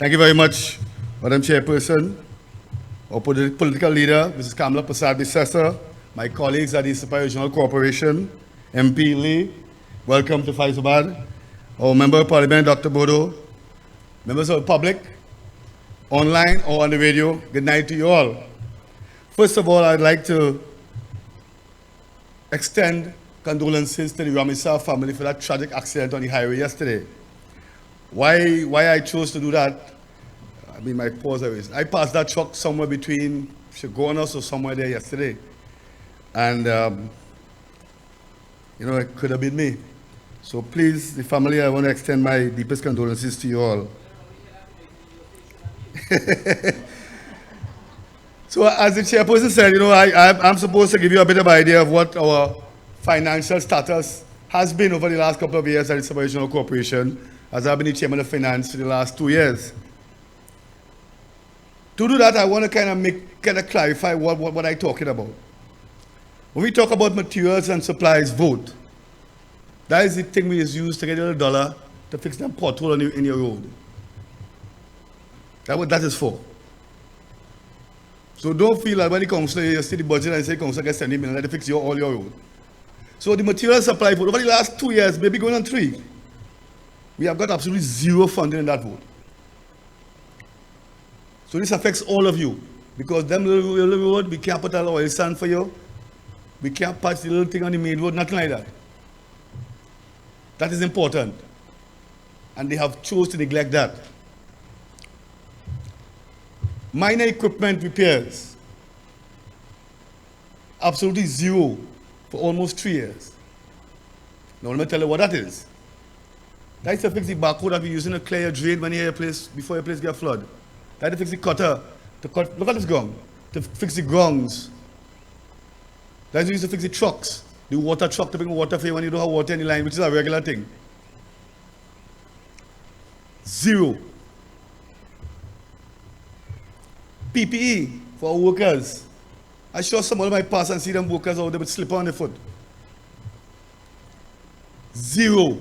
Thank you very much, Madam Chairperson, our political leader, Mrs. Kamala Prasad-Bissessar, my colleagues at the Superior Regional Corporation, MP Lee, welcome to Fyzabad, our Member of Parliament, Dr. Bodo, members of the public, online or on the radio, good night to you all. First of all, I'd like to extend condolences to the Ramisa family for that tragic accident on the highway yesterday. Why I chose to do that, I mean, my pause always. I passed that truck somewhere between Chagonas or somewhere there yesterday. And, it could have been me. So please, the family, I want to extend my deepest condolences to you all. So as the chairperson said, I'm supposed to give you a bit of idea of what our financial status has been over the last couple of years at the Superior Regional Corporation, as I've been the chairman of finance for the last 2 years. To do that, I want to kind of clarify what I'm talking about. When we talk about materials and supplies vote, that is the thing we use to get a little dollar to fix them pothole in your road. That's what that is for. So don't feel like when the councillor, you see the budget and say, councillor gets 70 million to fix all your road. So the material supply vote, over the last 2 years, maybe going on 3, we have got absolutely zero funding in that vote. So this affects all of you, because them little road, we can't put a oil sand for you. We can't patch the little thing on the main road, nothing like that. That is important. And they have chosen to neglect that. Minor equipment repairs, absolutely zero for almost 3 years. Now let me tell you what that is. That is to fix the backhoe that we use in a clear drain when your place, before your place gets flooded. That is to fix the cutter, to cut, look at this gong, to fix the gongs. That is used to fix the trucks, the water truck to bring water for you when you don't have water in the line, which is a regular thing. Zero. PPE for our workers. I saw some of my pass and see them workers out there with slipper on their foot. Zero.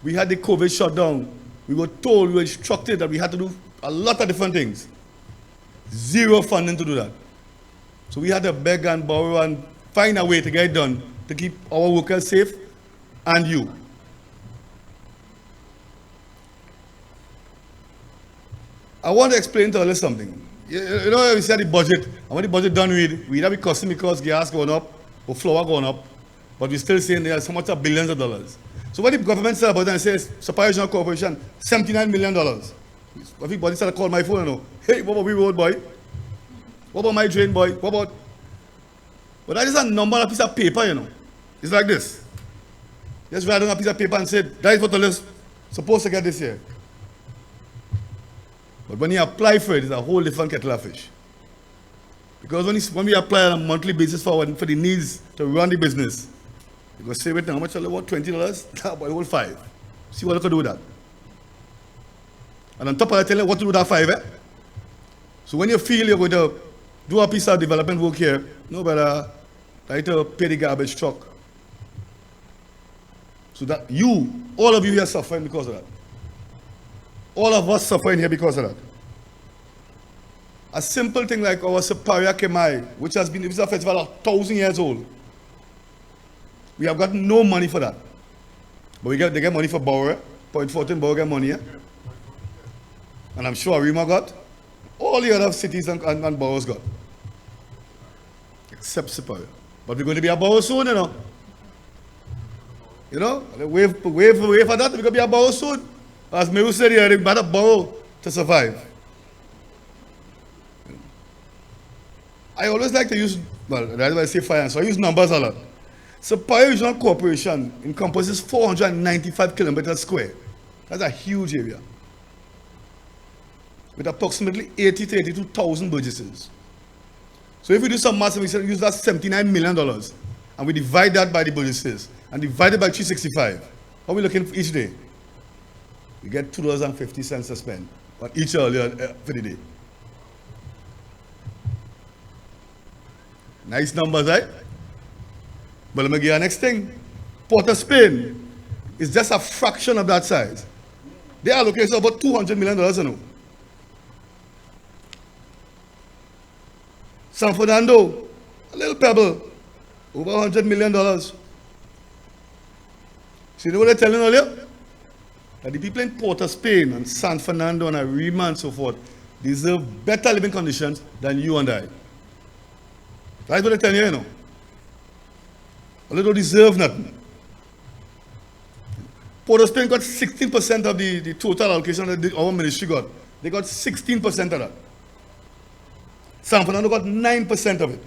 We had the COVID shutdown. We were told, we were instructed that we had to do a lot of different things. Zero funding to do that. So we had to beg and borrow and find a way to get it done to keep our workers safe and you. I want to explain to others something. We said the budget, and when the budget done we have a costing because gas going up, or flour going up, but we're still saying there are so much of billions of dollars. So when the government said about that and says, Superior Regional Corporation, $79 million. Everybody started to call my phone, hey, what about we road boy? What about my drain boy? What about? But that is a number on a piece of paper, It's like this. Just write on a piece of paper and say, that is what the list supposed to get this year. But when you apply for it, it's a whole different kettle of fish. Because when we apply on a monthly basis for the needs to run the business, you go say, wait, how much? About $20? Nah, boy, hold 5. See what I can do with that. And on top of that, tell you what to do with that 5, So when you feel you're going to do a piece of development work here, no better try to pay the garbage truck. So that all of you here are suffering because of that. All of us suffering here because of that. A simple thing like our Superior Kemai, which has been a festival 1,000 years old. We have got no money for that. But they get money for Bowrin. Point 14 Bowrin get money, And I'm sure Arima got. All the other cities and boroughs got. Except Superior. But we're going to be a borough soon, Wait for that, we're going to be a borough soon. As Meru said here, they better borrow to survive. I always like to use, that's why I say finance, so I use numbers a lot. Superior Regional Corporation encompasses 495 kilometers square. That's a huge area. With approximately 80 to 82,000 burgesses. So if we do some math, we use that $79 million, and we divide that by the burgesses, and divide it by 365. How are we looking for each day? We get $2.50 to spend on each earlier for the day. Nice numbers, right? But let me give you the next thing. Port of Spain, is just a fraction of that size. They allocated about $200 million, you know. San Fernando, a little pebble, over $100 million. See what they're telling earlier? That the people in Port of Spain and San Fernando and Arima and so forth deserve better living conditions than you and I. That's what they're telling you, you know. Well, they don't deserve nothing. Port of Spain got 16% of the total allocation that our ministry got. They got 16% of that. San Fernando got 9% of it.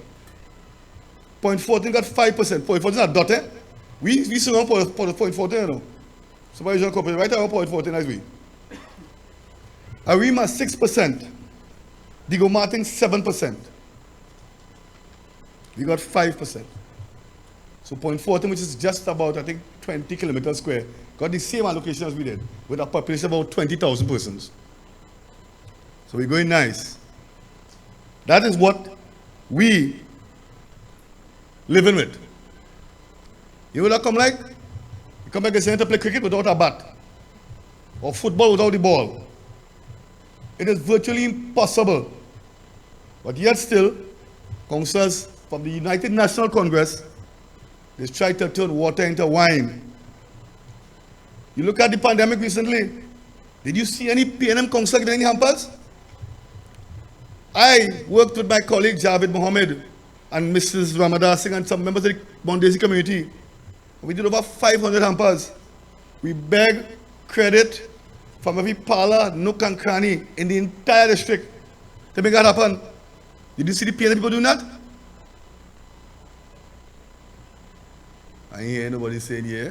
Point 14 got 5%. Point 14 is a dot, eh? We surround point 14, you know. Somebody just copy right around point 14 as we. Arima 6%. Diego Martin 7%. We got 5%. So point 14, which is just about, I think, 20 kilometers square, got the same allocation as we did, with a population of about 20,000 persons. So we're going nice. That is what we living with. You know what that come like? You come back and say to play cricket without a bat, or football without the ball. It is virtually impossible. But yet still, councillors from the United National Congress, they try to turn water into wine. You look at the pandemic recently, did you see any PNM councillor getting any hampers? I worked with my colleague Javed Mohammed and Mrs. Ramadan Singh and some members of the Bondesi community. We did over 500 hampers. We begged credit from every parlor, nook and cranny in the entire district to make that happen. Did you see the PNM people doing that? I ain't hear nobody saying yeah.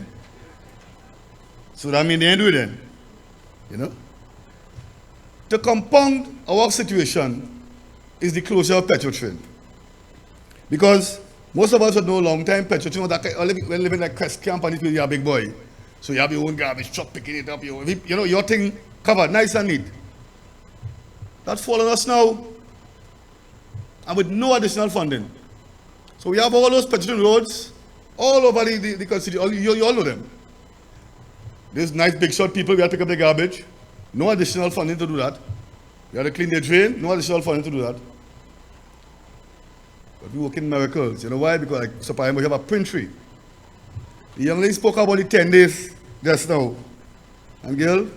So that means they ain't do it then. You know? To compound our situation is the closure of Petrotrain. Because most of us would know long time Petrotrain was that when living like Crest Camp and you're a big boy. So you have your own garbage truck picking it up, you know, your thing covered, nice and neat. That's fallen us now. And with no additional funding. So we have all those Petrotrain roads all over the constituency. You all know them. There's nice big shot people, we have to pick up the garbage. No additional funding to do that. We have to clean the drain, no additional funding to do that. But we work in miracles. You know why? Because like Supplier, we have a print tree. The young lady spoke about the 10 days just now. And girl,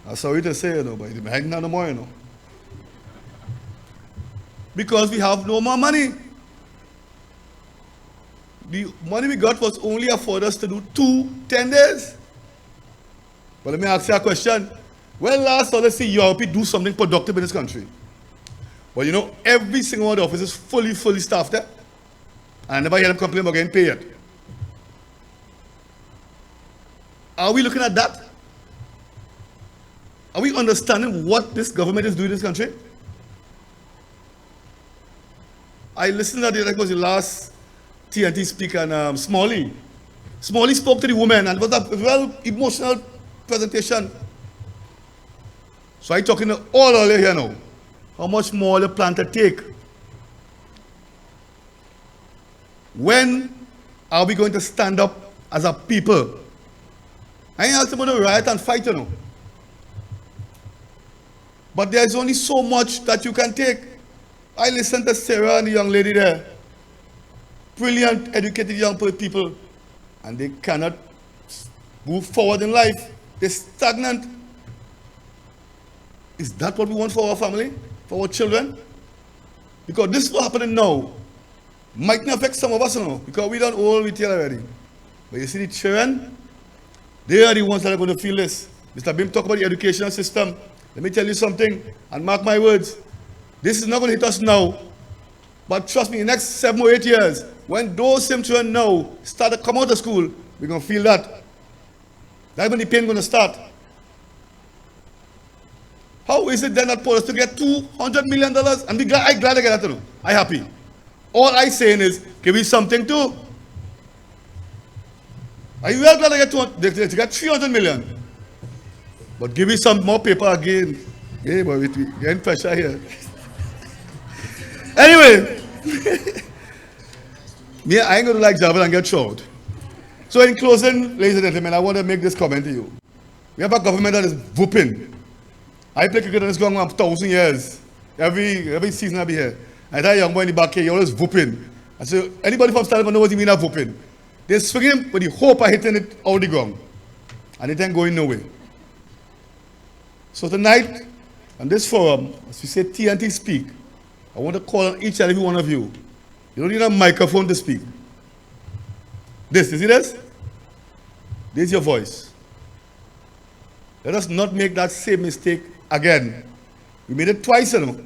I'm sorry to say, you know, but it's behind no more, you know. Because we have no more money. The money we got was only afford us to do 10 days. But let me ask you a question. When last time, let's see Europe do something productive in this country? Well, you know, every single one of the offices is fully staffed there. I never hear them complain about getting paid yet. Are we looking at that? Are we understanding what this government is doing in this country? I listened to it, was the last TNT speaker, and Smalley. Smalley spoke to the woman, and it was a well emotional presentation. So I'm talking to all earlier here now. How much more you plan to take? When are we going to stand up as a people? I ain't asking about to riot and fight, you know. But there's only so much that you can take. I listened to Sarah and the young lady there. Brilliant, educated young people. And they cannot move forward in life. They're stagnant. Is that what we want for our family? For our children? Because this is what's happening now. Might not affect some of us, you know, because we don't all retail already. But you see the children, they are the ones that are going to feel this. Mr. Bim talked about the educational system. Let me tell you something, and mark my words. This is not going to hit us now. But trust me, in the next 7 or 8 years, when those same children now start to come out of school, we're going to feel that. That's when the pain is going to start. How is it then that for us to get $200 million? I'm glad I get that, you know. I'm happy. All I'm saying is, give me something too. Are you well glad I get 300 million? But give me some more paper again. Yeah, but we're getting pressure here. Anyway, I ain't going to like Javed and get short. So in closing, ladies and gentlemen, I want to make this comment to you. We have a government that is whooping. I play cricket and it's going on 1,000 years. Every season I be here. I tell a young boy in the back here, you're always whooping. I say, anybody from Stanford knows what you mean of whooping. They're swinging with the hope of hitting it out the ground. And it ain't going nowhere. So tonight, on this forum, as we say TNT Speak, I want to call on each and every one of you. You don't need a microphone to speak. You see this? This is your voice. Let us not make that same mistake again. We made it twice, you know.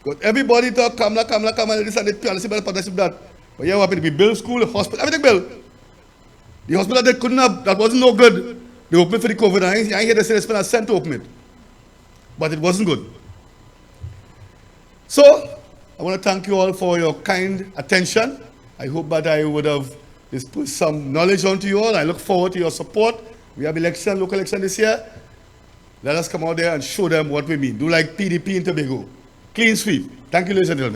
Because everybody talk, Kamla, this and that. But yeah, what happened? We build school, hospital, everything built. The hospital that couldn't have, that wasn't no good. They opened for the COVID, and I ain't hear they say they spent a cent to open it. But it wasn't good. So, I want to thank you all for your kind attention. I hope that I would have put some knowledge onto you all. I look forward to your support. We have election, local election this year. Let us come out there and show them what we mean. Do like PDP in Tobago. Clean sweep. Thank you, ladies and gentlemen.